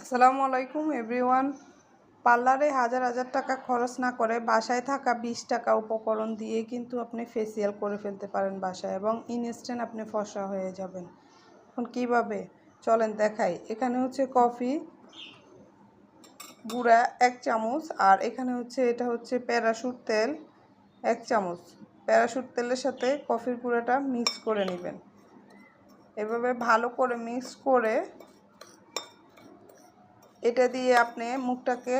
আসসালামু আলাইকুম এভরিওয়ান। পার্লারে হাজার হাজার টাকা খরচ না করে বাসায় থাকা 20 টাকা উপকরণ দিয়ে কিন্তু আপনি ফেসিয়াল করে ফেলতে পারেন বাসায়, এবং ইনস্ট্যান্ট আপনি ফর্সা হয়ে যাবেন। এখন কিভাবে চলেন দেখাই। এখানে হচ্ছে কফি গুঁড়া 1 চামচ, আর এখানে হচ্ছে এটা হচ্ছে প্যারাশুট তেল 1 চামচ। প্যারাশুট তেলের সাথে কফির গুঁড়াটা মিক্স করে নেবেন। এভাবে ভালো করে মিক্স করে এটা দিয়ে আপনি মুখটাকে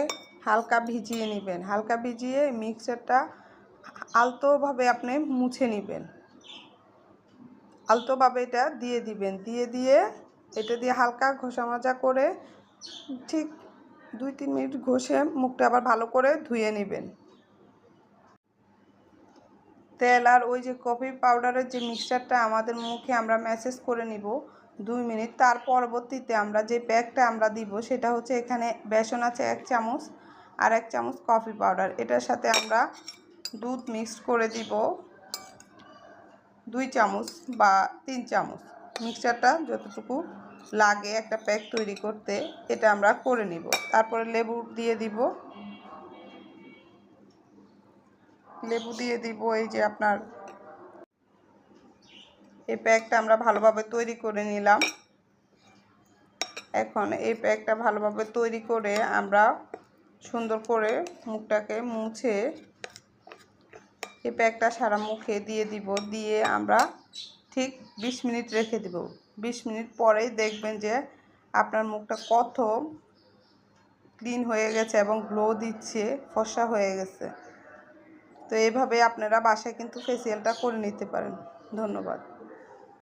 হালকা ভিজিয়ে নেবেন। হালকা ভিজিয়ে মিক্সারটা আলতোভাবে আপনি মুছে নেবেন। আলতোভাবে এটা দিয়ে দিবেন। দিয়ে এটা দিয়ে হালকা ঘষা মাজা করে ঠিক 2-3 মিনিট ঘষে মুখটা আবার ভালো করে ধুয়ে নেবেন। তেল আর ওই যে কফি পাউডারের যে মিক্সচারটা আমাদের মুখে আমরা ম্যাসেজ করে নিব 2 মিনিট। তার পরবর্তীতে আমরা যে প্যাকটা আমরা দিব সেটা হচ্ছে এখানে বেসন আছে 1 চামচ আর 1 চামচ কফি পাউডার। এটার সাথে আমরা দুধ মিক্স করে দিব 2 চামচ বা 3 চামচ। মিক্সচারটা যতটুকু লাগে একটা প্যাক তৈরি করতে এটা আমরা করে নিব। তারপরে লেবু দিয়ে দিব। এই যে আপনার এই প্যাকটা আমরা ভালোভাবে তৈরি করে নিলাম। এখন এই প্যাকটা ভালোভাবে তৈরি করে আমরা সুন্দর করে মুখটাকে মুছে এই প্যাকটা সারা মুখে দিয়ে দিব। দিয়ে আমরা ঠিক 20 মিনিট রেখে দিব। 20 মিনিট পরেই দেখবেন যে আপনার মুখটা কত ক্লিন হয়ে গেছে এবং গ্লো দিচ্ছে, ফর্সা হয়ে গেছে। তো এইভাবে আপনারা বাসায় কিন্তু ফেসিয়ালটা করে নিতে পারেন। ধন্যবাদ।